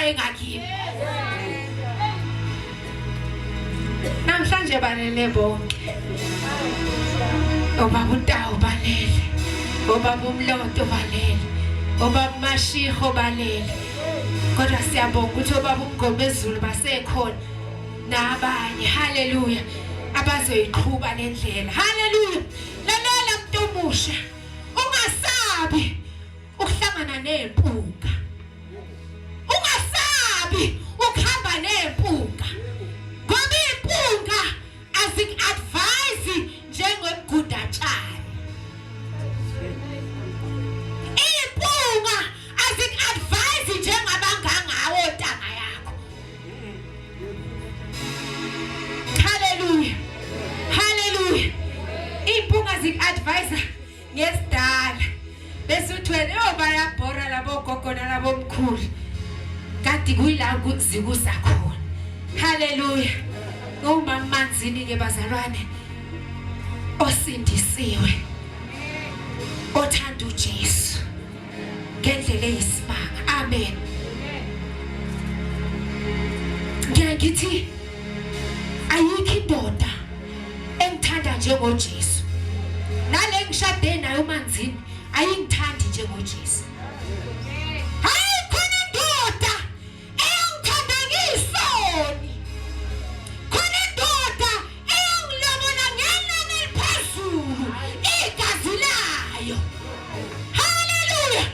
engakimi. Namhlanje balele bonke. Obaba uNtawu balele. Obaba uMloto balele. Obaba Mashiho balele. Kodwa siyabonga ukuthi obaba uMgomezulu basekhona nabanye. Haleluya. Abazoyiqhuba lendlela. Haleluya. Lalela muntu omusha. Ungasabi ukuhlangana nempunga. Ungasabi ukuhamba nempunga. Ngoba impunga azik-advise njengomgudatshani. Impunga azik-advise njengabangangawo ntanga yakho. Hallelujah. Hallelujah. Impunga zik-advise ngesidala. Bese uthwele bayabhora labo gogo nalabo mkhulu. Kanti kuyila zikusa khona. Hallelujah. Ngoma manzini ke bazalwane osindisiwe. Othanda uJesu. Ngendlela eyisimanga. Amen. Ngiyakithi ayikho indoda engithanda njengoJesu. Nale ngishade nayo manzini ayingithandi njengoJesu. Hayi khona indoda engithanda ngisoni. Khona indoda engilobona ngenani eliphezulu igazi layo. Hallelujah.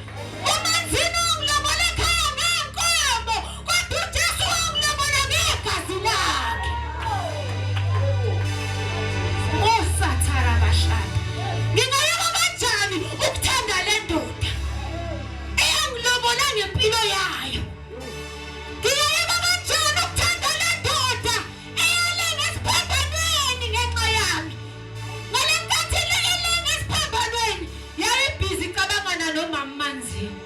Umanzini ungilobole ekhaya ngenkomo kodwa uJesu ungilobona ngegazi lakhe. Osathara bashaka. Ngingayeka kanjani ukuthanda le ndoda engilobola ngempilo yayo? Ngingayeka kanjani ukuthanda le ndoda eyalenga esiphambanweni ngenxa yami? Ngale nkathi elenga esiphambanweni yayibhizi cabangana nomama Manzini.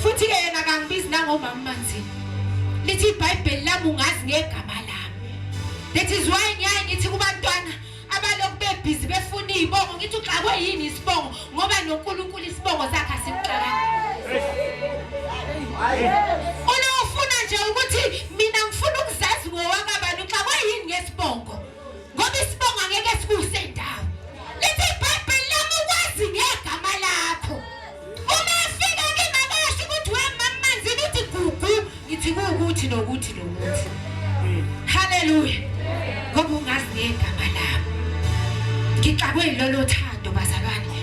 Futhi ke yena kangibizi nangomama Manzini. Lithi iBhayibheli lami ungazi ngegama lami. That is why ngiyayithi kubantwana abalokhu bebhizi befuna izibongo ngithi uxakwe yini isibongo ngoba noNkulunkulu isibongo sakhe asimxabanga. Ufuna nje ukuthi mina ngifuna ukuzazi ngowakabani uxakwe yini ngesibongo ngoba isibongo angeke sikuse indawo. Lithi iBhayibheli lami ukwazi ngegama lakho. Uma efika kimi akasho ukuthi wemama Manzini uthi gugu ngithi ukuthi nokuthi nokuthi. Hallelujah. Ngoba ungazi ngegama lami. Ngixakwe lolo thando bazalwane.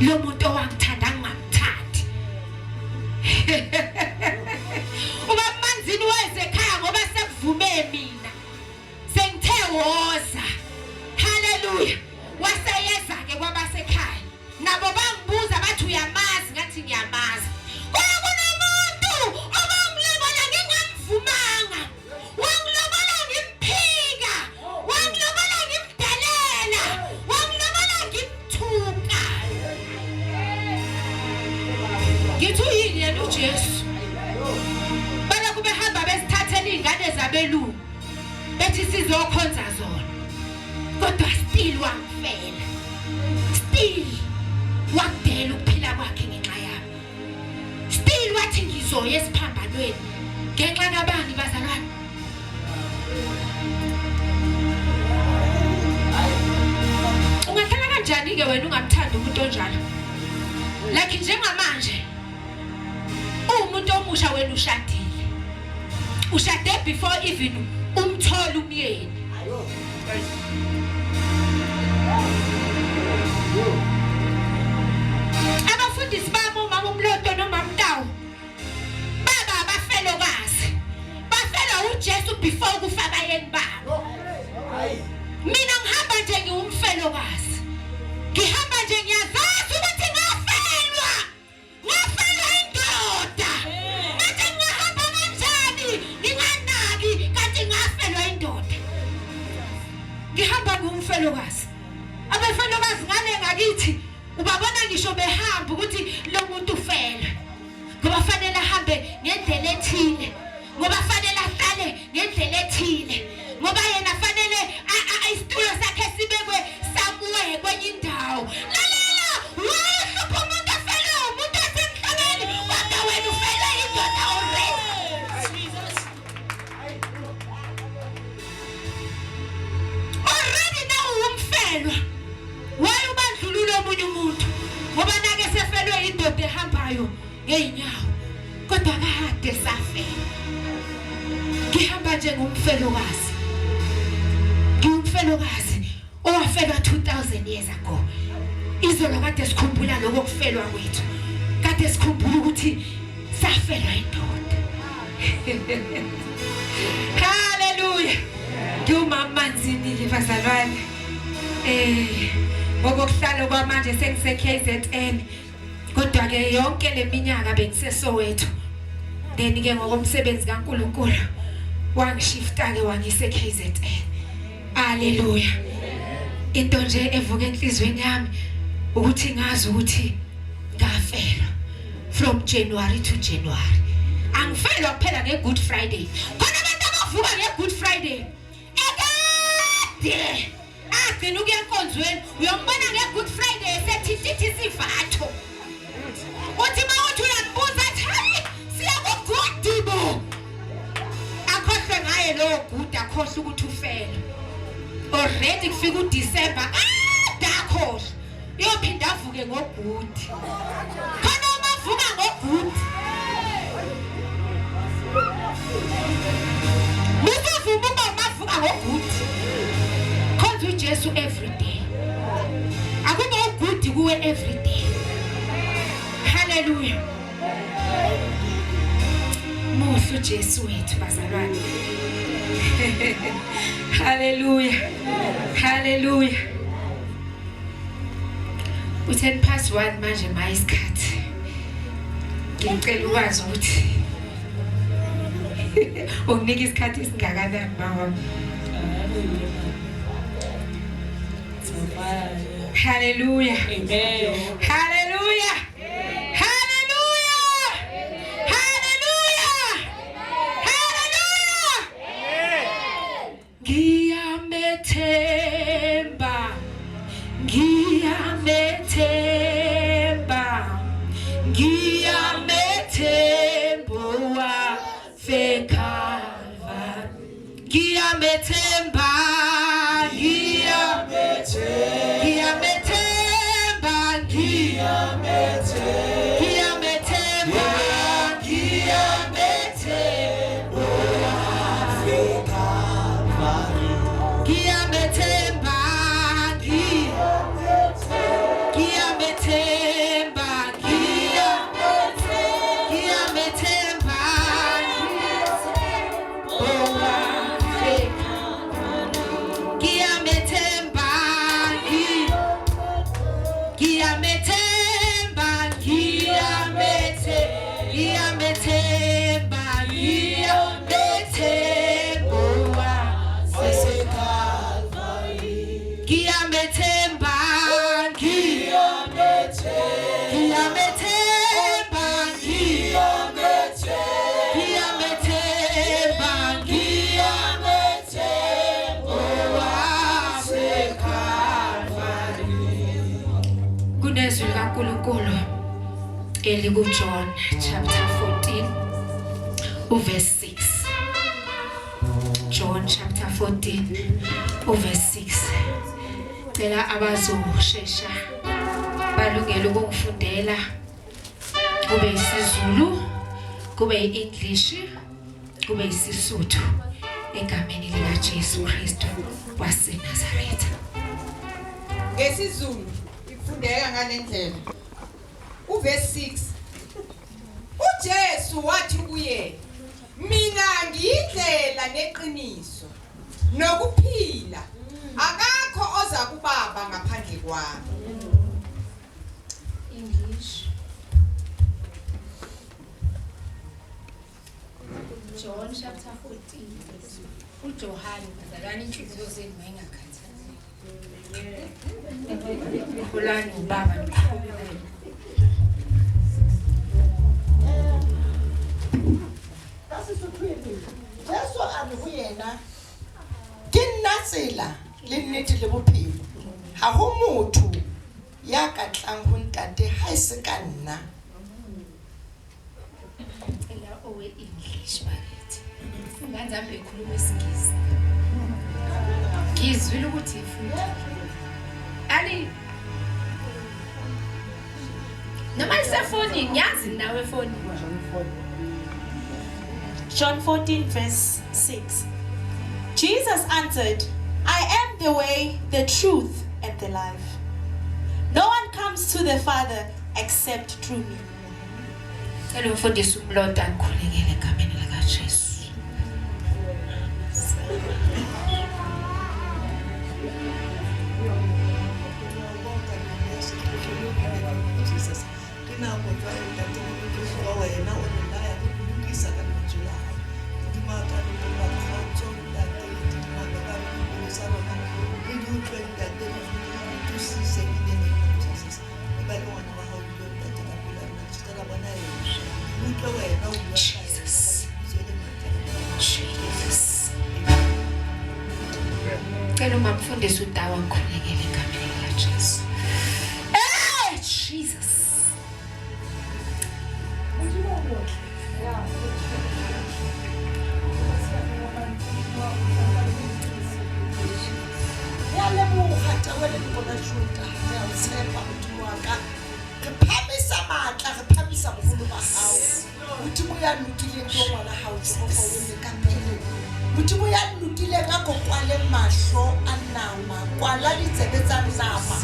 Lo muntu owangithanda ngingamthandi. Uba Manzini weze ekhaya ngoba sekuvume mina. Sengithe woza. Hallelujah. Waseyeza ke kwabasekhaya. Nabo bangibuza bathi uyamazi ngathi ngiyamazi. Kodwa kunomuntu obangilobona ngingamvumanga. Wangilobona ngimphika. Wangilobona ngimdalela. Wangilobona ngimthuka. Ngithi yini yena uJesu? Bala kube hamba besithathela izingane zabelungu. Bethi sizokhonza zona. Kodwa still wangifela. Still wakudela ukuphila kwakhe ngenxa yami. Still wathi ngizoya esiphambanweni ngenxa kabani bazalwane? Ungahlala kanjani ke wena ungamthanda umuntu onjalo? Like njengamanje umuntu omusha wena ushadile. Ushade before even umthola umyeni. Abafundisi bami umama uMloto nomama uNtawu baba abafelokazi. Bafela uJesu before kufa abayeni babo. Mina ngihamba nje ngiwumfelokazi. Ngihamba nje ngiyazazi ukuthi ngafelwa. Ngafelwa indoda. Manje ngihamba kanjani? Nginganaki kanti ngafelwa indoda. Ngihamba ngumfelokazi. Abafelokazi ngale ngakithi ubabona ngisho behamba ukuthi lo muntu ufela. Ngoba fanele ahambe ngendlela ethile. Ngoba fanele ahlale ngendlela ethile. Ngoba yena fanele isitulo sakhe sibekwe somewhere ngayo ngeenyawo kodwa kade safela ngihamba nje ngumfelokazi ngumfelokazi owafelwa 2000 years ago izolo kade sikhumbula lokho kufelwa kwethu kade sikhumbula ukuthi safelwa indoda haleluya kumamanzini libazalwane ngokuhlala kwamanje sengise KZN kodwa ke yonke leminyaka bengiseSoweto then ke ngokomsebenzi kaNkulunkulu wangishifta ke wangise KZN haleluya into nje evuka enhlizweni yami ukuthi ngazi ukuthi ngafelwa from January to January angifelwa kuphela ngeGood Friday khona abantu abavuka ngeGood Friday ekade agcina ukuya enkonzweni uyombona ngeGood Friday esethithithi sivatho uthi mawuthi uyangibuza athi hayi siya kuGudibo akhohlwe ngaye lo good akhohlwe ukuthi ufela already kufika uDecember dakhohlwe uyophinda avuke ngoGood khona umavuka ngoGood Muvuma umavuka ngoGood khonza uJesu every day akuba uGood kuwe every day haleluya muhle uJesu wethu bazalwane haleluya haleluya 1:10 manje mayisikhathi ngicela ukwazi ukuthi unginika isikhathi esingakanani baba haleluya amen haleluya haleluya haleluya haleluya ngiyamethemba ngiyamethemba ngiyamethemba wafekava ngiyamethemba Eliku John chapter 14 verse 6 John chapter 14 verse 6 cela abazoshesha balungele ukufundela kube isiZulu kube iEnglish kube isiSuthu egameni lika Jesu Kristu waseNazaretha ngesiZulu ifundeka ngalendlela uverse 6 uJesu wathi kuye mina ngiyindlela neqiniso nokuphila akakho oza kubaba ngaphandle kwami English John chapter 14 uJohane bazalwane inhliziyo zenu mayingakhathazeki kulani ubaba nikhululeke Jesu a re ho yena ke nna tsela le nnete le bophelo ha ho motho ya ka tlang ho ntate ha e se ka nna ela owe English bakithi unganza mbe khuluma isiNgisi ngizwile ukuthi ifunda ali Noma isefoni ngiyazi nawe efoni. John 14 verse 6. Jesus answered, I am the way, the truth, and the life. No one comes to the Father except through me. Cela umfundisi umloto akhulekele egameni likaJesu. Jesus. Jesus. Cela umfundisi uDawa akhulekele egameni likaJesu. Hey, Jesus. Ngiyalemuka tawele ngibona shuta ngiyawuthemba uthi waka ngiphamisa amandla ngiphamisa ubukhulu bahawu uthi uyalutile into ngwana hawu Jehova wena kaphele uthi uyalutile ngakho kwale mahlo anama kwala ditsebe tsa nama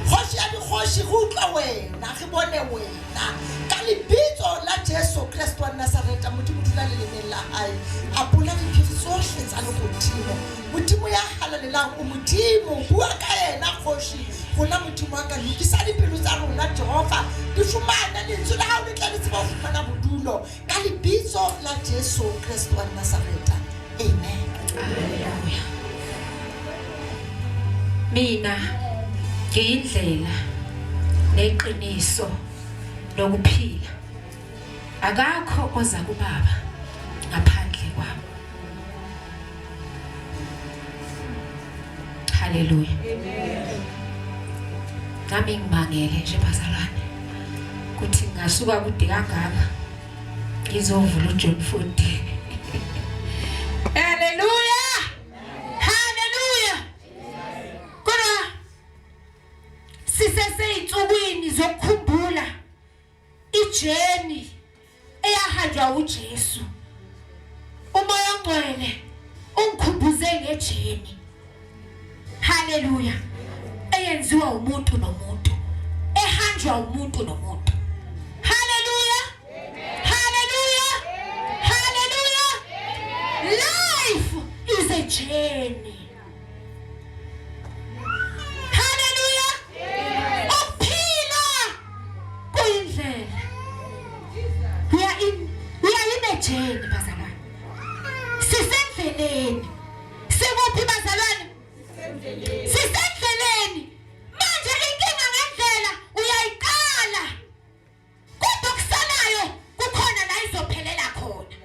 khoshi ya dikhoshi go utlwa wena ge bone wena ka lebitso la Jesu Kristo wa Nazareta modimo dula le leneng la hae a bola diphiri tsohle tsa legodimo modimo ya halalela o modimo bua ka yena khoshi gona modimo a ka lokisa dipelo tsa rona Jehova di fumana lentswe la hao le tla le tseba go fumana bodulo ka lebitso la Jesu Kristo wa Nazareta. Amen. Haleluya. Mina ngiyindlela neqiniso lokuphila. Akakho oza kuBaba ngaphandle kwami. Haleluya. Amen. Nami ngibangele nje bazalwane. Kuthi ngasuka kude kangaka ngizovula uJohn 14. Hallelujah. Hallelujah. Kodwa siseseyinsukwini zokukhumbula ijeni eyahanjwa uJesu. Umoya ongcwele ungikhumbuze ngejeni. Hallelujah. Eyenziwa umuntu nomuntu. Ehanjwa umuntu nomuntu. Hallelujah. Hallelujah. Hallelujah. Life is a journey. Hallelujah. Uphila kuyindlela. We are in a journey bazalwane. Sisendleleni. Sikuphi bazalwane? Sisendleleni. Manje inkinga ngendlela uyayiqala. Kodwa kusalayo kukhona la izophelela khona.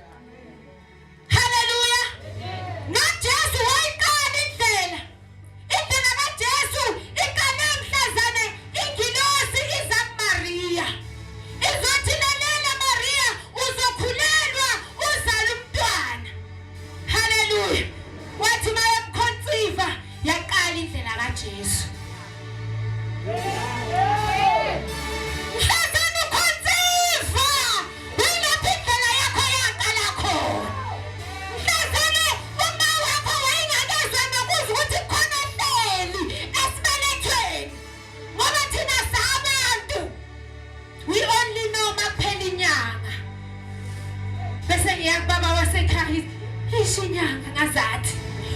Hallelujah. NaJesu wayiqala indlela. Indlela kaJesu iqale mhlazane ingilosi iza kuMaria. Izothi lalela Maria uzokhulelwa uzala umntwana. Hallelujah. Wathi mayemkhonsiva yaqala indlela kaJesu. Mhlazane ukhonsiva uyilaphi indlela yakho yaqala khona. Mhlazane uma wakho wayingakezwa nokuza ukuthi khona hleli esibelethweni. Ngoba thina sabantu we only know makuphela inyanga. Bese ngiyakubaba wasekhaya ishinyanga ngazathi.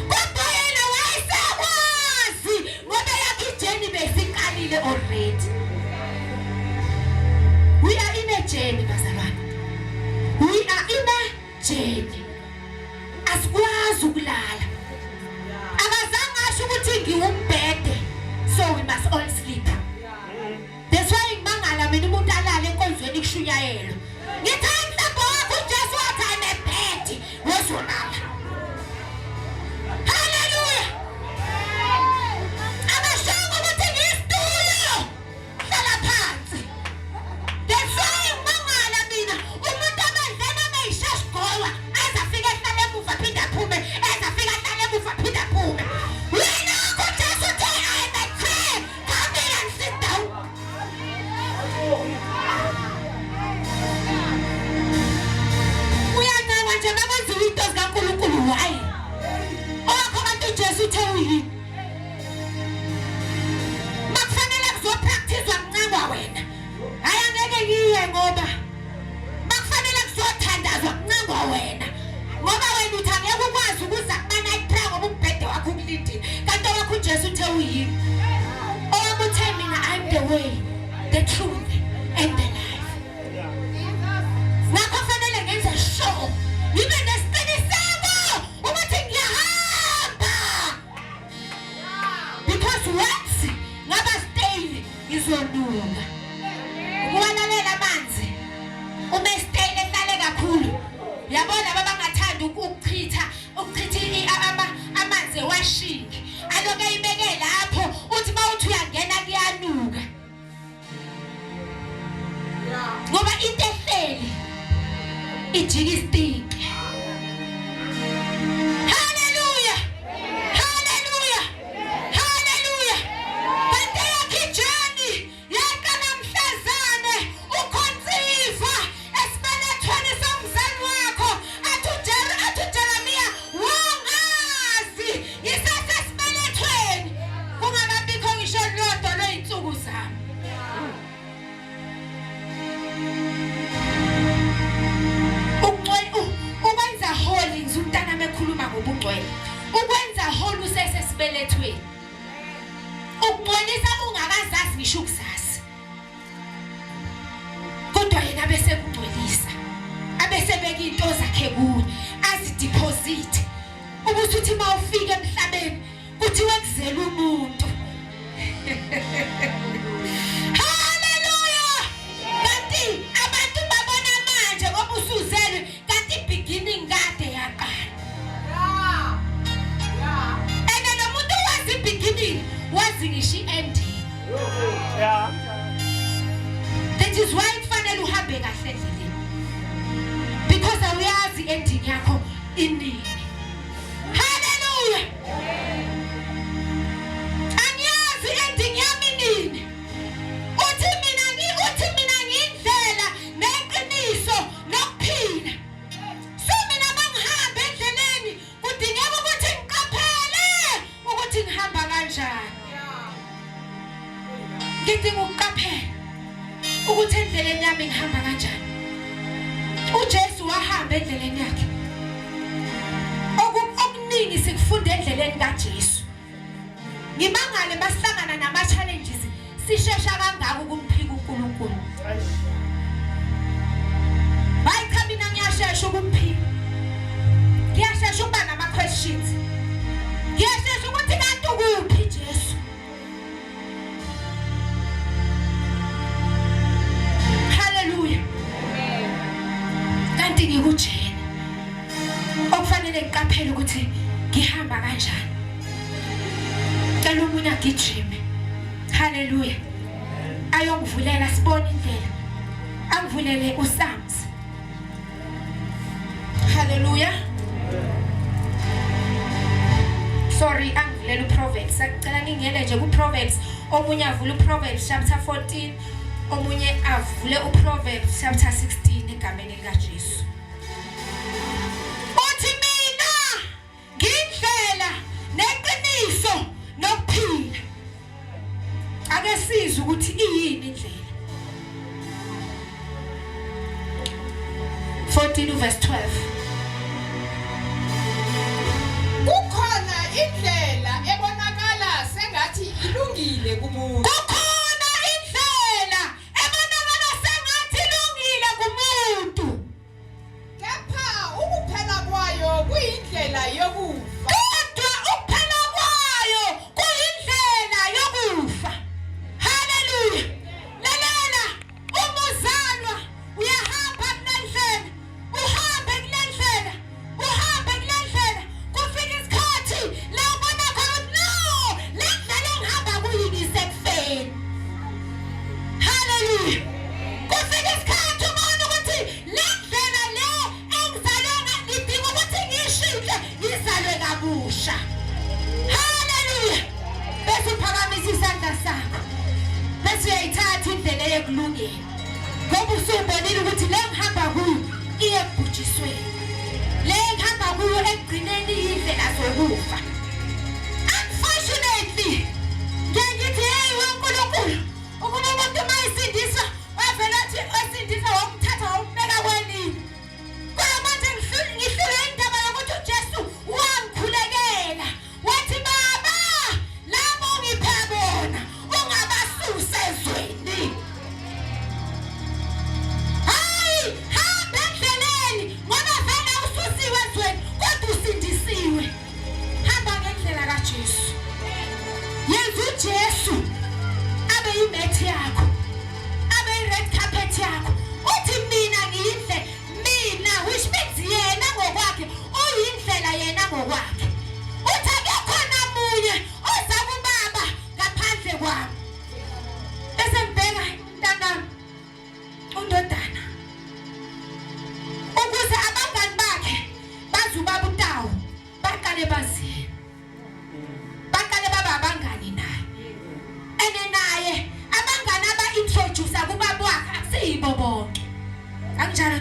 Kodwa yena wayesakwazi ngoba yakhe ijeni besiqalile already. We are in a journey bazalwane. We are in a journey. Asikwazi ukulala. Akazange asho ukuthi ngiwumbhede. So we must all sleep. That's why ngimangala mina umuntu alala enkonzweni kushunyayelo. Ngithi mhlawumbe wakho uJesu wathi ayimebhedi wozolala. Hallelujah. Akashongo ukuthi ngisitulo. Hlala phansi. That's why ngimangala mina umuntu abadlana mayishashgowa azafika ehlale emuva phinda phume ezafika ehlale emuva phinda phume. Wena uJesu uthi I am a tree. Come here and sit down. ngoba bakufanele kuzothandazwa kuncangwa wena ngoba wena uthi angeke ukwazi ukuza kuma-night prayer ngoba umbhede wakho ukulindile kanti owakho uJesu uthe uyini owami uthe mina I'm the way the truth and the life ngakho fanele ngenze sure ngibe nesiqiniseko ukuthi ngiyahamba because once ngaba stay ngizolunga ukuwalalela amanzi uma stay ehlale kakhulu yabona babangathanda ukuchitha amanzi ewashini aloke ibeke lapho uthi mawuthi uyangena kuyanuka ngoba into ehleli ijika istinki haleluya haleluya haleluya kanti yakhijani yaqala mhlazane ukhonsiva esibelethweni somzali wakho athi Jeremiya wangazi yisasesibelethweni kungakabikho ngisho lodwa lwey'nsuku zami ukwenza holy ngizumntana mekhuluma ngobungcwele ukwenza holy usesesibelethweni ukungcolisa ungakazazi ngisho ukuzazi kodwa yena bese kungcolisa abesebeka into zakhe kuwe azideposit ukuthi uthi mawufika emhlabeni kuthiwe kuzela umuntu haleluya kanti abantu babona manje ngoba usuzelwe kanti beginning kade yaqala ene nomuntu wazi beginning wazi ngisho ending that is why kufanele uhambe kahle endleleni because awuyazi ending yakho inini haleluya angiyazi ending yami nini uthi mina ngiyindlela neqiniso nokuphila so mina mangihambe endleleni kudingeka ukuthi ngiqaphele ukuthi ngihamba kanjani ngidinga ukuqaphela ukuthi endleleni yami ngihamba kanjani uJesu wahamba endleleni yakhe okuningi sikufunda endleleni kaJesu ngimangale basihlangana nama-challenges sishesha kangaka ukumphika uNkulunkulu hayi cha mina ngiyashesha ukumphika ngiyashesha ukuba nama-questions ngiyashesha ukuthi kanti ukuphi Jesu haleluya kanti ngikujena okufanele ngiqaphele ukuthi ngihamba kanjani cela umunye agijime haleluya ayongivulela sibone indlela angivulele uSams haleluya sorry angivulele uProverbs sacela ngingene nje kuProverbs omunye avule uProverbs chapter 14 omunye avule uProverbs chapter 16 egameni likaJesu uthi mina ngindlela neqiniso nokuphila ake sizwe ukuthi iyini indlela 14 verse 12 kukhona indlela ebonakala sengathi ilungile kumuntu kukhona indlela ebonakala sengathi ilungile kumuntu kepha ukuphela kwayo kuyindlela yokufa kodwa ukuphela kwayo kuyindlela yokufa haleluya lalela umuzalwa uyahamba kulendlela uhambe kulendlela kufika isikhathi la ubona khona no le ndlela engihamba kuyo ngisekufeni haleluya kufika isikhathi ubona ukuthi le ndlela le engizalwe ngidinga ukuthi ngiyishintshe ngizalwe kabusha haleluya bese uphakamisa isandla sakho bese uyayithatha indlela yekulungela ngoba usubonile ukuthi le ngihamba kuyo iye ebhujisweni le ngihamba kuyo ekugcineni iyindlela zokufa unfortunately ngithi hey weNkulunkulu ukuba umuntu mayisindiswa wavela athi wasindisa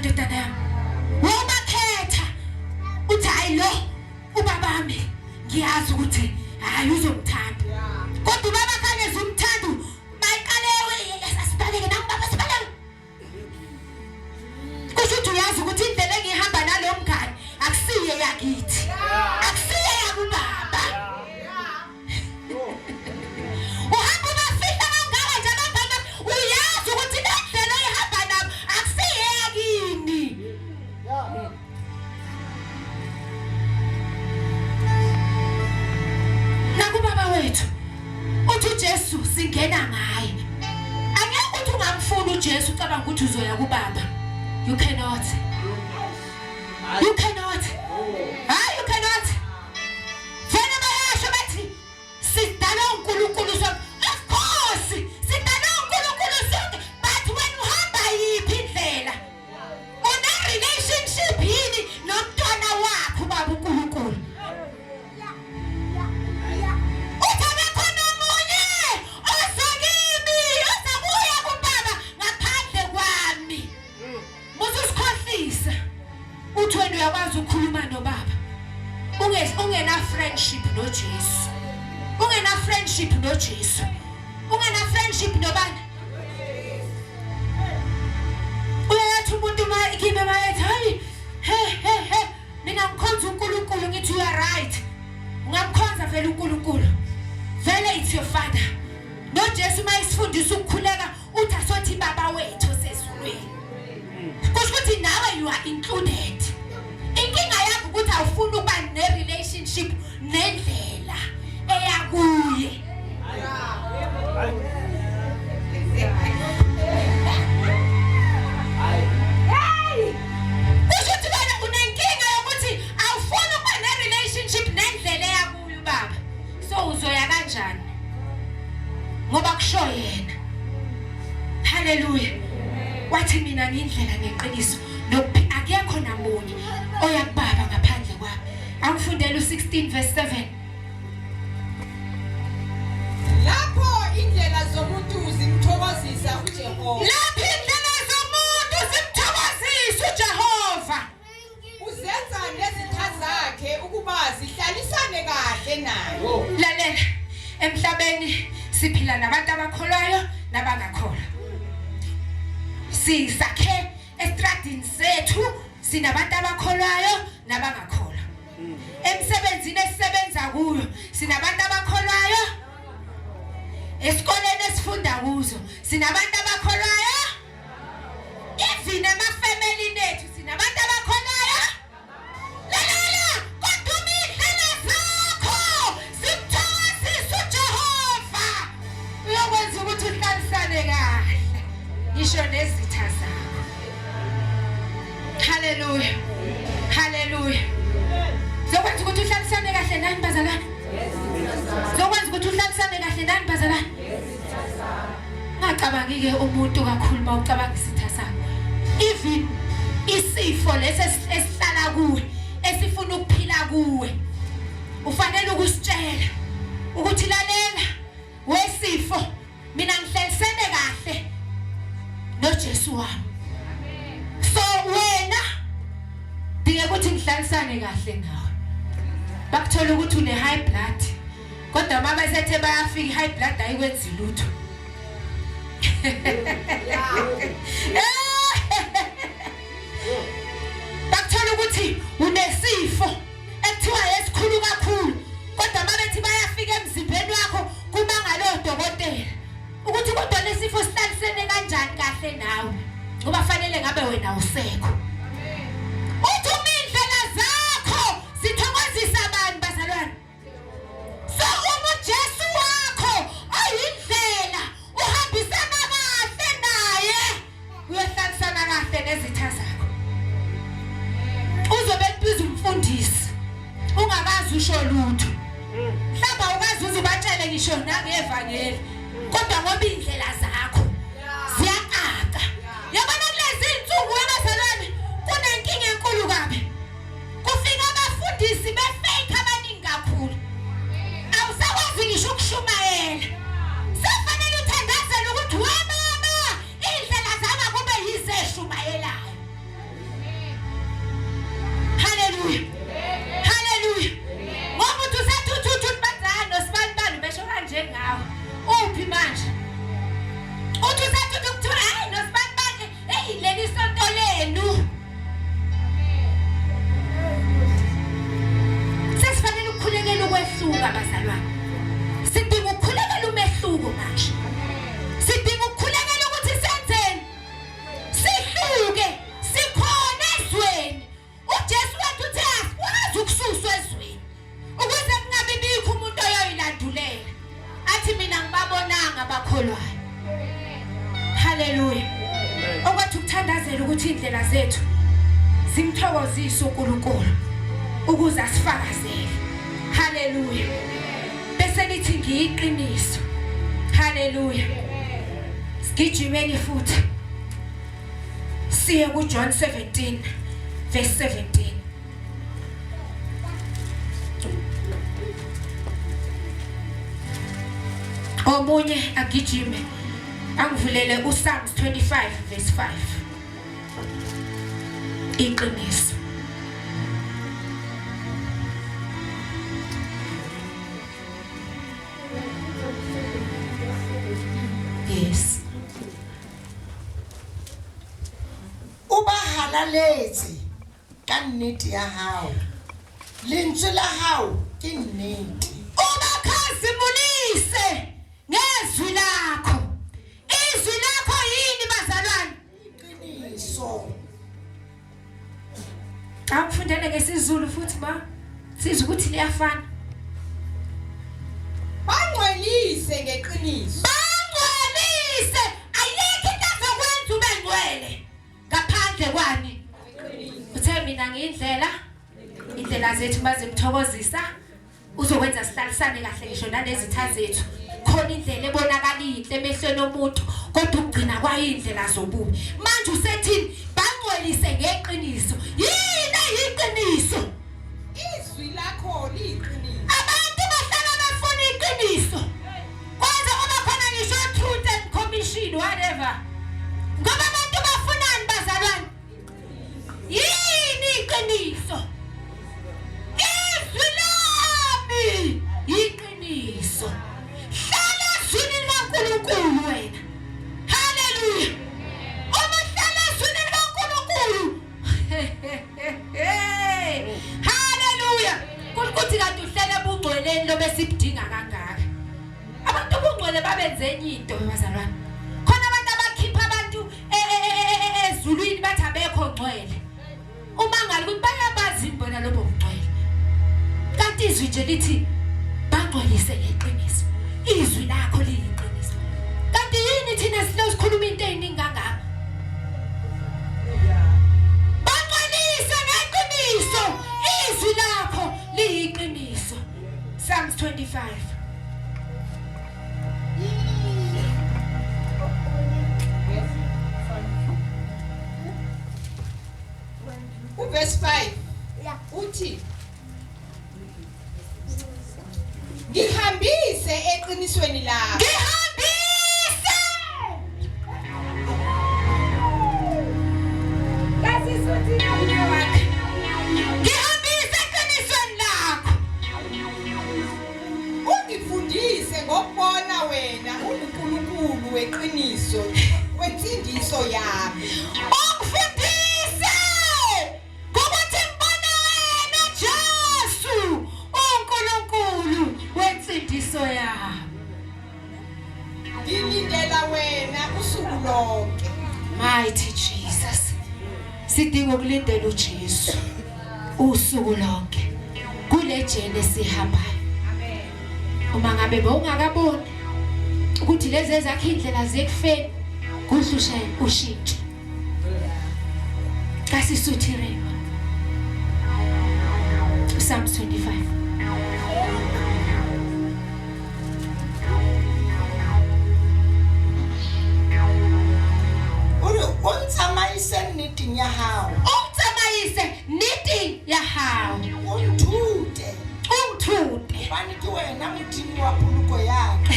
ndodana yami wobakhetha uthi hayi lo ubabami ngiyazi ukuthi hayi uzomthanda kodwa ubaba khanye zumthanda mayiqalewe asibhaleke nangibaba sibhaleke kusho ukuthi uyazi ukuthi indlela engihamba nalo mngane akusiye yakithi akusiye yakubaba uhamba ubafihla kangaka nje abangane uyazi ukuthi le ndlela ihamba nabo akusiye yakini nakubaba wethu uthi uJesu singena ngaye angeke uthi ungamfuna uJesu ucabanga ukuthi uzoya kubaba you cannot you cannot you cannot vele bayasho bathi sidala uNkulunkulu sonke of course sidala uNkulunkulu sonke but when uhamba yiphi indlela una relationship yini nomntwana wakho baba uNkulunkulu uthi wena uyakwazi ukukhuluma nobaba ungena friendship noJesu ungena friendship noJesu ungena friendship nobani uyathi umuntu mayikibe mayethi hayi he mina ngikhonza uNkulunkulu ngithi you are right ungamkhonza vele uNkulunkulu vele it's your father noJesu mayisifundisa ukukhuleka uthi asothi baba wethu osezulwini kusho ukuthi nawe you are included inkinga yakho ukuthi awufuni ukuba ne-relationship nendlela eyakuye kusho ukuthi wena unenkinga yokuthi awufuni ukuba ne-relationship nendlela eyakuye ubaba so uzoya kanjani ngoba kusho yena haleluya wathi mina ngindlela neqiniso akekho namunye oya kubaba ngaphandle kwami angifundele u16 verse 7 lapho indlela zomuntu zimthokozisa uJehova lapho indlela zomuntu zimthokozisa uJehova uzenza nezitha zakhe ukuba zihlalisane kahle naye lalela emhlabeni siphila nabantu abakholwayo nabangakholwa sisakhe estradini sethu sinabantu abakholwayo nabangakholwa emsebenzini esisebenza kuyo sinabantu abakholwayo esikoleni esifunda kuzo sinabantu abakholwayo even emafamily nethu sinabantu abakholwayo lalela kodwa indlela zakho zimthokozisa uJehova uyokwenza ukuthi uhlalisane kahle ngisho nezitha zakho haleluya haleluya zokwenza ukuthi uhlalisane kahle nani bazalwane zokwenza ukuthi uhlalisane kahle nani bazalwane ngacabangi ke umuntu kakhulu mawucabanga isitha sakho even isifo lesihlala kuwe esifuna ukuphila kuwe ufanele ukusitshela ukuthi lalela wesifo mina ngihlalisene kahle noJesu wami so wena dinga ukuthi ngihlalisane kahle nawe bakuthola ukuthi une high blood kodwa mama sethe bayafika high blood ayikwenzi lutho bakuthola ukuthi unesifo ekuthiwa esikhulu kakhulu kodwa mabethi bayafika emzimbeni wakho kuma ngalo dokotela ukuthi kodwa lesifo sihlalisene kanjani kahle nawe ngoba fanele ngabe wena usekho uthi indlela zakho zithokozisa abantu bazalwane so uJesu wakho ayindlela uhambisana kahle naye uyohlalisana kahle nezitha zakho uzobe kubiza umfundisi ungakazi usho lutho mhlawumbe ukazi uzubatshele ngisho nangevangeli kodwa ngoba indlela zakho ziyacaca yabona kulezi insuku webazalwane kunenkinga enkulu kabi kufika abafundisi befake abaningi kakhulu awusakwazi ngisho ukushumayela sefanele uthandazele ukuthi wemama indlela zaba kube yizeshumayelayo indlela zethu simthokozise uNkulunkulu ukuze asifakazele. Haleluya. Bese lithi ngiyiqiniso. Haleluya. Sigijimeni futhi siye kuJohn 17 verse 17. Omunye agijime angivulele uPsalms 25 verse 5. Iqiniso. Yes. Uba halaletse ka nnete ya hao. Lentswe la hao ke nnete. Ubakhazimulise ngezwi lakho. Izwi lakho yini bazalwane? Iqiniso. Angifundele ngesizulu futhi ma. Sizwe ukuthi liyafana. Bangcwelise ngeqiniso. Bangcwelise. Ayikho into ezokwenza ube ngcwele ngaphandle kwani? Uthe mina ngiyindlela zethu mazimthokozisa uzokwenza sihlalisane kahle ngisho nalezitha zethu. Khona indlela ebonakala inhle emehlweni omuntu kodwa ugcina kwayindlela zobubi. Manje usethini? Bangcwelise ngeqiniso. Yini iqiniso? Izwi lakho liyiqiniso. Abantu bahlala bafuna iqiniso. Kwaze kuba khona ngisho truth and commission whatever. Ngoba abantu bafunani bazalwane? Yini iqiniso? Izwi lami iqiniso. Hlala ezwini likaNkulunkulu wena. Haleluya. Uma hlala ezwini likaNkulunkulu. Haleluya. Kuthi kanti uhlele bungcweleni lo besibudinga kangaka. Abantu bungcwele babenze enye into bazalwane. Khona abantu abakhipha abantu ezulwini bathi abekho ngcwele. Uma ngale ukuthi bayabazi bona lobo ngcwele. Kanti izwi nje lithi bangcwelise ngeqiniso. Izwi lakho liyiqiniso. Kanti yini thina sikhuluma into eziningi kangaka? Bangcwelise ngeqiniso. Izwi lakho liyiqiniso. Psalms 25. Verse 5. Uthi ngihambise eqinisweni lakho. Ngihambise. Kasisuthi wakhe. Ngihambise eqinisweni lakho. Ungifundise ngokubona wena uNkulunkulu weqiniso wensindiso yami. Ungifundise ngokuthi ngibone wena Jesu uNkulunkulu wensindiso yami. Ngilindela wena usuku lonke. Mighty Jesus. Sidinga ukulindela uJesu usuku lonke kule jene sihambayo. Uma ngabe bowungakaboni ukuthi lezi ezakhe indlela zekufeni kuhlushe ushintshe. Kasisuthi rema. Psalms 25. Untsamaise nneteng ya hao. Ungitsamaise nneteng ya hao. Unthute. Ungithute. Bani ke wena modimo wa poloko ya ka.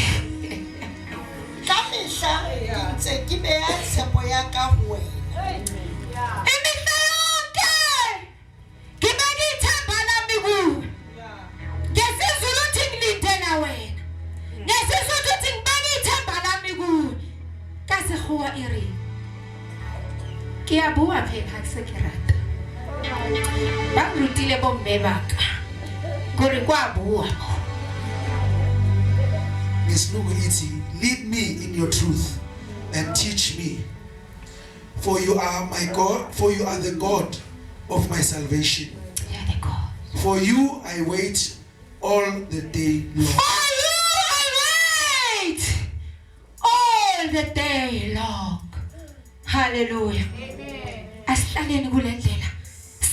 Ka mehla ke ntse ke beha tshepo ya ka ho wena. Imihla yonke ngibeka ithemba lami kuwe. Ngesizulu uthi ngilindela wena. Ngesizulu uthi ngibeka ithemba lami kuwe. Kasehowa iri. Kiyabua phela kusekirata. Bangirutile bomme baka. Gore kwabua. Ngesilungu ithi, lead me in your truth and teach me, for you are my God, for you are the God of my salvation. Yeah, the God. For you I wait all the day long. For you I wait all the day long. Hallelujah. asihlaleni kule ndlela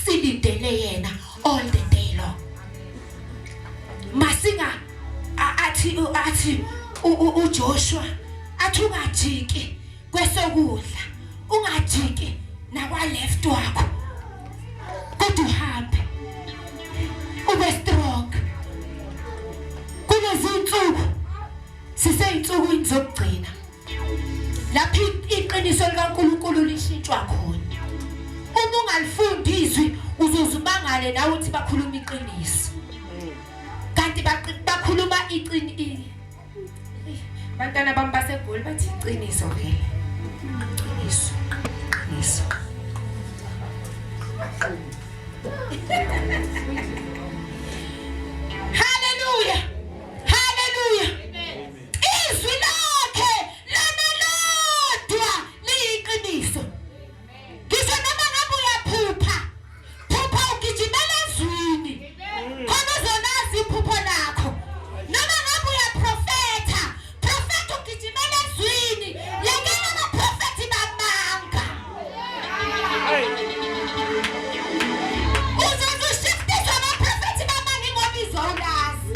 silindele yena all the day long. Masinga athi uJoshua athi ungajiki kwesokudla, ungajiki nakwa left wakho, kodwa uhambe ube strong. Kulezi insuku siseyinsukwini zokugcina lapho iqiniso likaNkulunkulu lishintshwa khona. Uma ungalifundi izwi uzozubangale nawe uthi bakhuluma iqiniso, kanti bakhuluma iqiniso. Bantwana bami baseGoli bathi iqiniso vele, iqiniso. Hallelujah, hallelujah. Izwi lakhe lona lodwa liyiqiniso. Ngisho noma ngabe uyaphupha ugijimela ezwini khona uzonazi iphupho lakho. Noma ngabe uyaprofetha ugijimela ezwini, yekela abaprofethi bamanga. Uzoshiftiswa abaprofethi bamanga ngoba izolazi.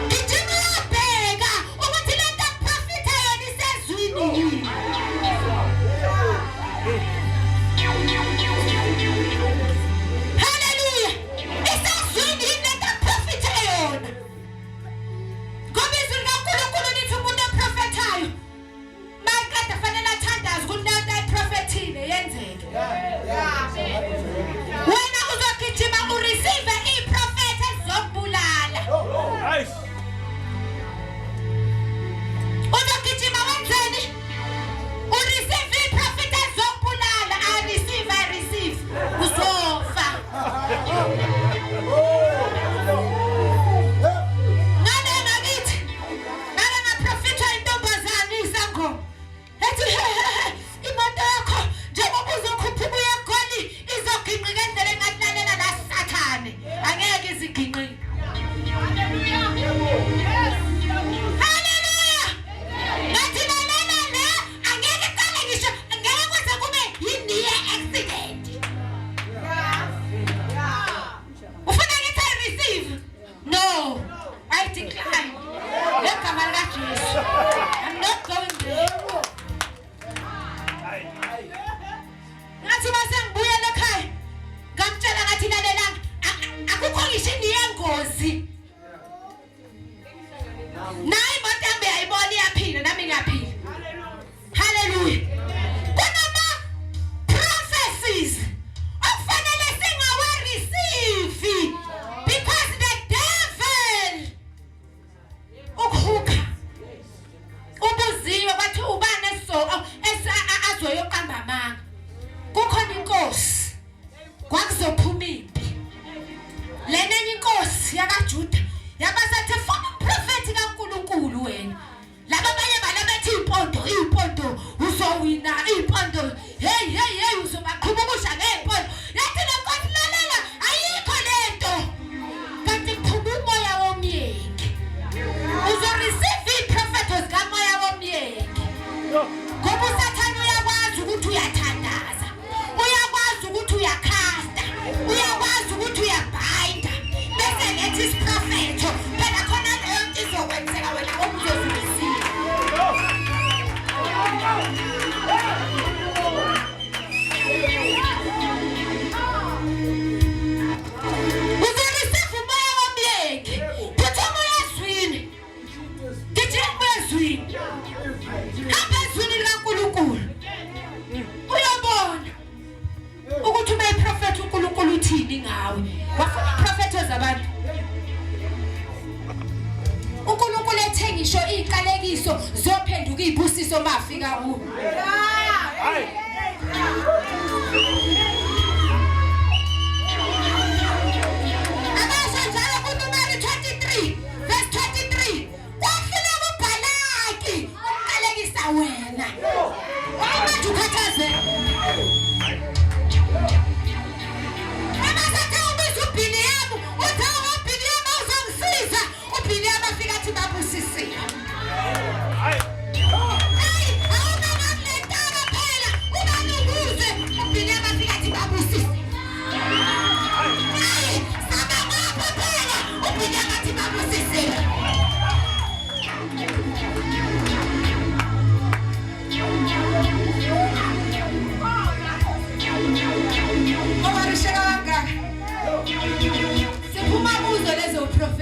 Gijima uyabheka ukuthi le nto akuprofitha yona isezwini yini. Hallelujah. Isezwini yini le nto akuprofitha yona. Ngoba izwi likaNkulunkulu lithi umuntu oprofethayo maqeda fanele athandaze ukuthi le nto ayiprofethile yenzeke. Wena uzogijima ureceive iprofethi ezokubulala. Uzogijima wenzeni? Ureceive iprofethi ezokubulala. I receive. Uzofa. Ngane ngakithi ngake ngaprofethwa intombazane isangoma ethi imoto yakho njengoba uzokhuphuka uye eGoli izoginqika endlela engatlalela la Sathane, angeke iziginqike. Hallelujah. Ngathi lalela le angeke iqale ngisho, ngeke kwenze kube yi-near accident. Ufuna ngithi I receive? No, I decline. Ngegama likaJesu. I'm not going there. Ngathi mase ngibuyela ekhaya ngamtshela ngathi lalela akukho ngisho yengozi. Nayi imoto yami yayibona iyaphila nami ngiyaphila. Hallelujah. Kunama prophecies okufanele singawa-receive because the devil ukhuka ubuziwe bathi ubani azoyoqamba amanga. Kukhona inkosi kwakuzophuma impi. Lena enye inkosi yakaJuda yabasathi funa uprofethi kaNkulunkulu wena. Laba abanye balabethi impondo uzowina impondo. Hey uzobaqhubukisha ngempondo. Yathi le nkosi lalela ayikho lento. Kanti phuma umoya womyeni. Uzoreceive iprofethi zikamoya womyeni. Ngoba uSathane uyakwazi ukuthi uyathandaza, uyakwazi ukuthi uyakhasta, uyakwazi ukuthi uyabhayida. Bese lethi isiprofetho phela khona leyo nto izokwenzeka wena ngoba uzozireceive. Uzoreceive umoya womyeni. Phuthuma uye ezwini. Gijima ezwini. Hamba ezwini likaNkulunkulu. Uyabona ukuthi uma iprofethi uNkulunkulu uthini ngawe. Wafuna iprofethi zabantu. uNkulunkulu ethe ngisho iziqalekiso zophenduka izibusiso mafika kuwo. Abasho njalo kuNumeri 23 verse 23 kwafika uBhalaki uqalekisa wena. Manje ukhathaze. Abasathe ubiza uBhiliyamu, uthi uBhiliyamu uzongisiza. uBhiliyamu afika athi babusisiwe. Hey, awungabalentanga phela.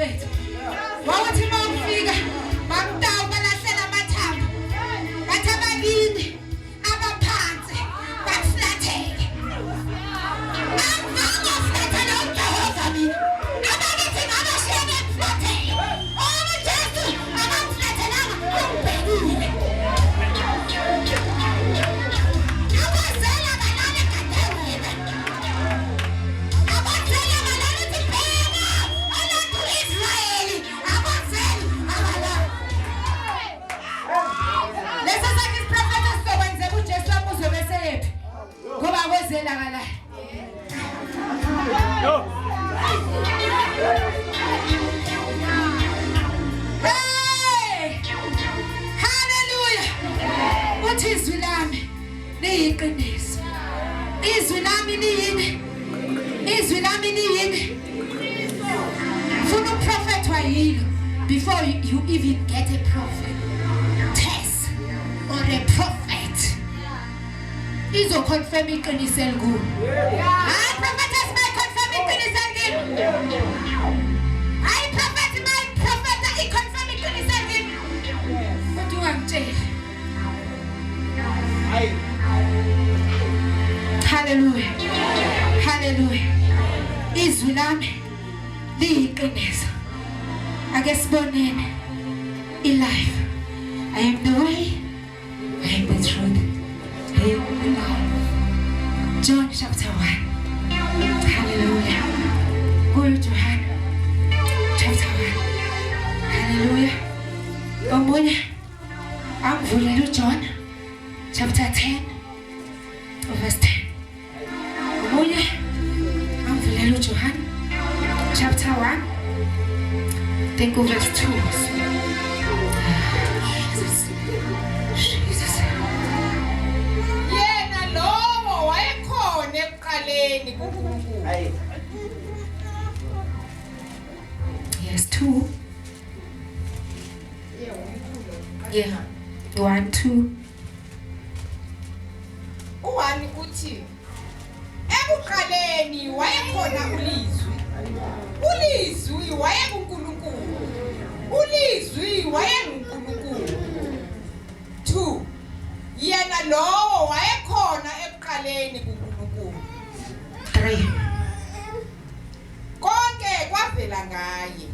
bafethu wawuthi mawufika bamtawu balahlela amathambo bathi abalini abaphansi baflatheke angangaflathela uJehova mina abakithi ngabashiya bemflathele uJesu akamflathelanga umbhekile abazela balale gadewena abazela balale tibheka abantu Israyeli abazeli abalala lesa sakhe isiprofeta sizokwenzeka uJesu amuzwe bese yephi ngoba kwezela kala Hey! Hallelujah! Uthi izwi lami liyiqiniso. Izwi lami liyini? Izwi lami liyini? Funa uprofet wayilo before you even get a prophet test or a prophet. Izo confirm iqiniso elikuwo. Hayi prophetess may confirm iqiniso elikuwo. Hayi prophet may prophet iconfirm iqiniso elikuwo. Kodwa ungangitshela. Hallelujah. Hallelujah. Izwi lami liyiqiniso. Ake sibonene. Ilife. I am the way. I am the truth. I am the life. John chapter 1. Hallelujah. Go to John chapter 1. Hallelujah. Omunye amvulela uJohn chapter 10 verse 10. Omunye amvulela uJohn chapter 1 think of verse 2. Jesus. Yena lowo wayekhona ekuqaleni kuNkulunkulu. Yes, 2. Yeah. 1, 2. Uwani uthi ekuqaleni wayekhona ulizwi. Ulizwi wayenguNkulunkulu. Ulizwi wayenguNkulunkulu. 2. Yena lowo wayekhona ekuqaleni kuNkulunkulu. 3. Konke kwavela ngaye.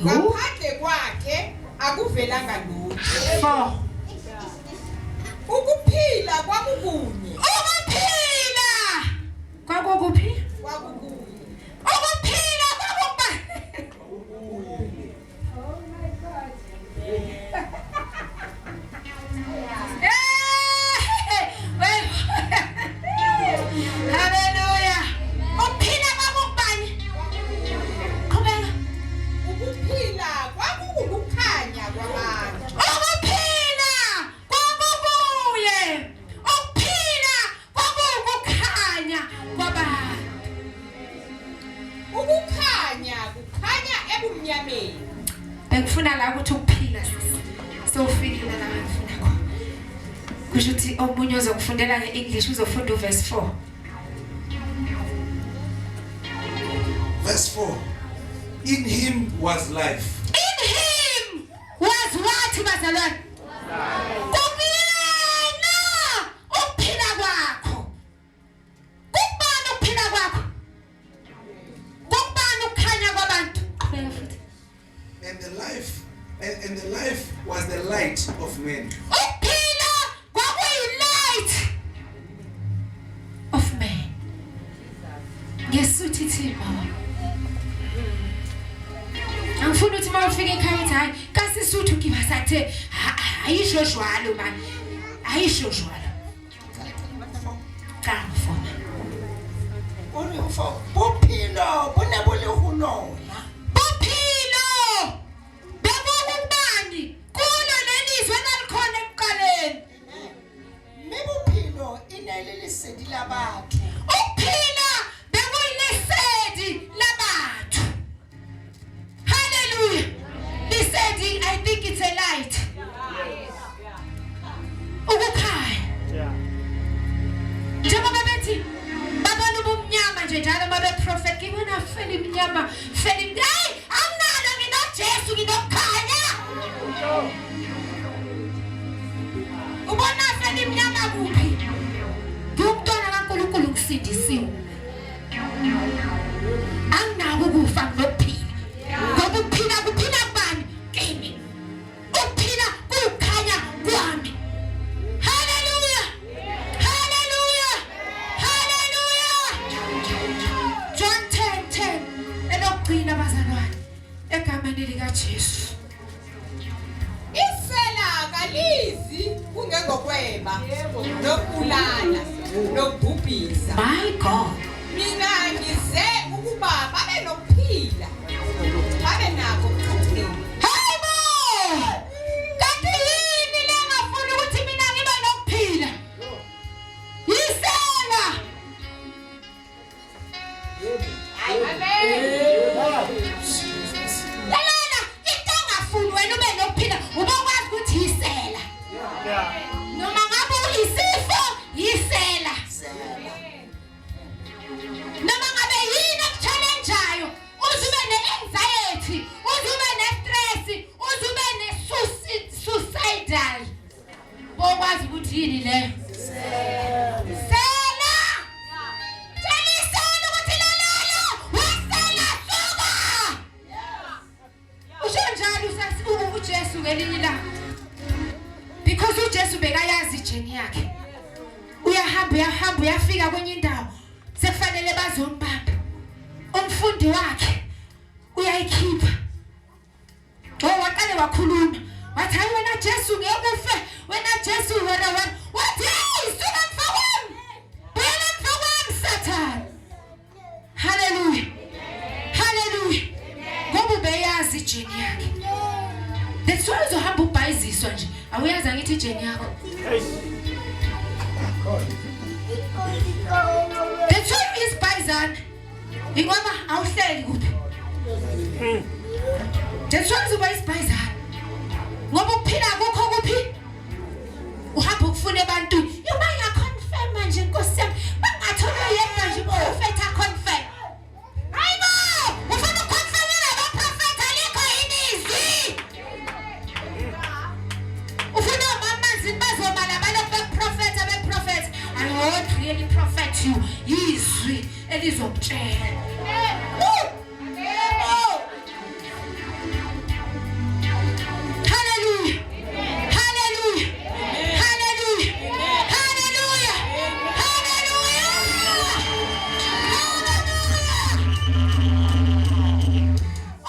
Ngaphandle kwakhe akuvelanga lutho. 4. Ukuphila kwakukunye. Ukuphila kwakuphi? Kwakukunye. Ukuphila kwakuba. Hallelujah. Ukuphila kwakubani? Qhubeka. Ukuphila kwakukukhanya kwabantu. Ukuphila kwakubuye. Ukuphila kwakukukhanya kwabantu. Ukukhanya kukhanya ebumnyameni. Bengifuna la ukuthi ukuphila sowufikile la ngifuna khona. Kusho ukuthi omunye uzokufundela ngeEnglish uzofunda uverse 4. Verse 4. In him was life. In him was what bazalwane? Kubuyena ukuphila kwakho. Kubani ukuphila kwakho? Kubani ukukhanya kwabantu? Qhubeka futhi. And the life was the light of men. Ukuphila kwakuyi-light of man. Ngesuthi thini baba? Angifuni ukuthi mawufika ekhaya uthi hayi kasisuthu kibasathe ayisho jwalo man. Ayisho jwalo. Ka mfona. Bophelo bo ne bo le ho lona. Bophilo bekubani kulo lelizwe nalikhona ekuqaleni. Mme bophelo e ne le lesedi la batho. Ukuphila bekuyilesedi labatho. Hallelujah. Lisedi, I think it's a light. Ukukhanya. Njengoba bethi babona ubumnyama nje njalo babe prophet ngibona fela imnyama fela hayi anginalo ngisindisiwe anginako ukufa nokuphila ngoba ukuphila kuphila kubani kimi ukuphila kukhanya kwami haleluya haleluya haleluya John 10:10 elokugcina bazalwane egameni lika Jesu Isela kalizi kungengokweba nokubulala nokubhubhisa. my God Mina ngize ukuba babe nokuphila. Babe nako ukuchitheka. hayibo kanti yini lengafuni ukuthi mina ngibe nokuphila yisela lalana into engafuni wena ube nokuphila ubokwazi ukuthi yisela noma ngabe uyisifo yisela noma ngabe yini ekuchallengeayo uzube ne-anxiety uzube ne-stress uzube ne-suicidal bokwazi ukuthi yini leyo sela tshela ukuthi lalala wasela suka usho njalo uJesu ngelinye ilanga because uJesu bekayazi ijeni yakhe uyahamba uyafika kwenye indawo sekufanele bazombamba umfundi wakhe uyayikhipha waqale wakhuluma wathi hayi wena Jesu ngeke wena Jesu wena wathi suka mfowami phela mfowami Satan haleluya haleluya ngoba ubeyazi ijeni yakhe that's why uzohamba ubhayiziswa nje awuyazi angithi ijeni yakho the truth is Paisan ingoba awuhleli kuphi the truth is Paisan ngoba ukuphila akukho kuphi uhamba ukufuna ebantwini yoma ngiyaconfirm manje Nkosi yami bangathola yedwa nje prophet aconfirm hayibo ufuna uconfirmela abaprophet alikho yini izwi ufuna amanzi bazobala balokho prophet I won't really prophet you izwi elizokutshela hallelujah hallelujah hallelujah hallelujah hallelujah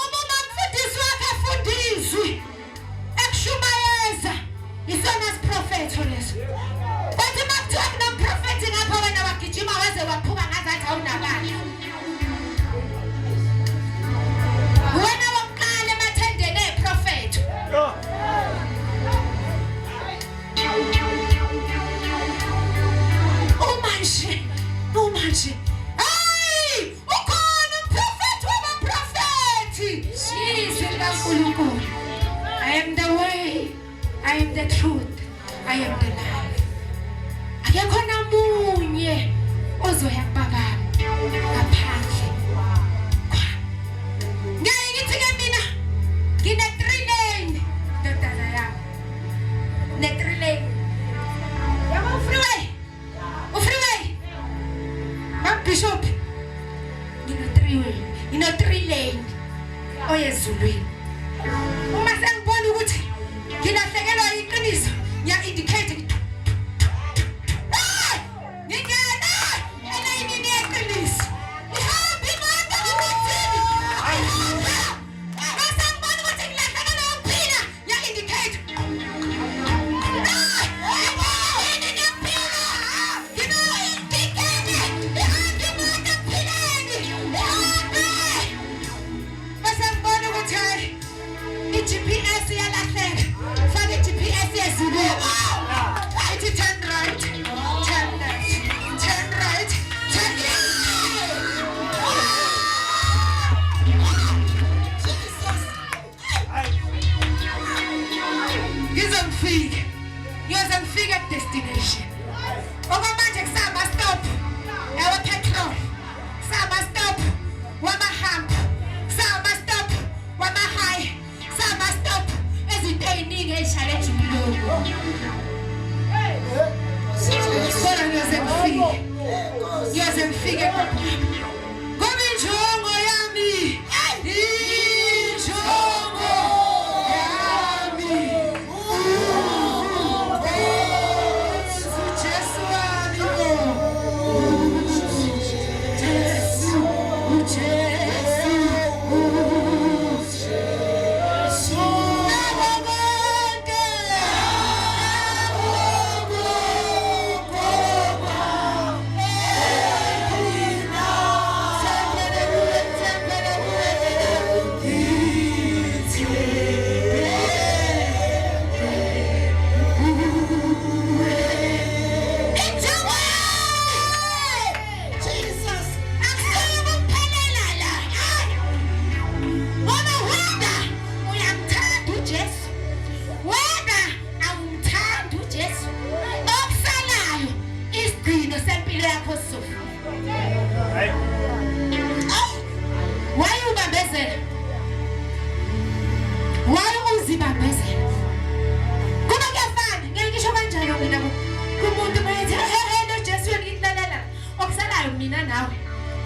umama mfundisi wakhe afundiswe ekushumayeza isona prophet leso bathi makuthiwa kunomprofethi ngapha wena wagijima waze waphuka ngazathi awunabani wena wokuqala emathendeni eprofethi umanje hayi ukhona umprofethi wabaprofethi izwi likaNkulunkulu I am the way I am the truth I am the life akekho namunye ozoya kubabami ngaphandle ngeke ngithi ke mina ngine 3 lane ndodana yami ne 3 lane yabo freeway Bishop ngine 3 lane oyezulwini uma sengibona ukuthi ngilahlekelwa iqiniso ngiya indicate GPS yalahleka faka GPS yezulu ayithi turn right turn left turn right turn left ngizofika at destination okwamanje kusaba stop yawa petrol kusaba stop wamahamba kusaba stop wamahigh kusaba stop ezinto eziningi ezishaleje impilo kodwa ngiyozefika ngiyoze ngifike ngoba injongo yami injongo yami uJesu wami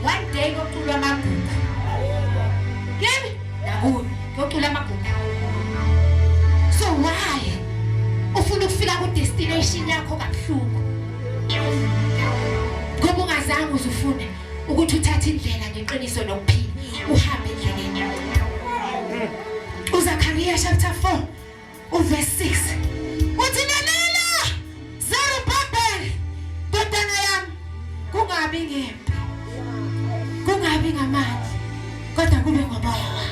one day ngokuculwa amagugu kimi nakuni ngokuculwa amagugu so why ufuna ukufika ku destination yakho kabuhlungu ngoba ungazange uzufune ukuthi uthathe indlela ngeqiniso nokuphila uhambe endleleni uZakhariya chapter 4 verse 6 uthi lalela Zerubbabel ndodana yami kungabi ngempi kungabi ngamandla kodwa kube ngomoya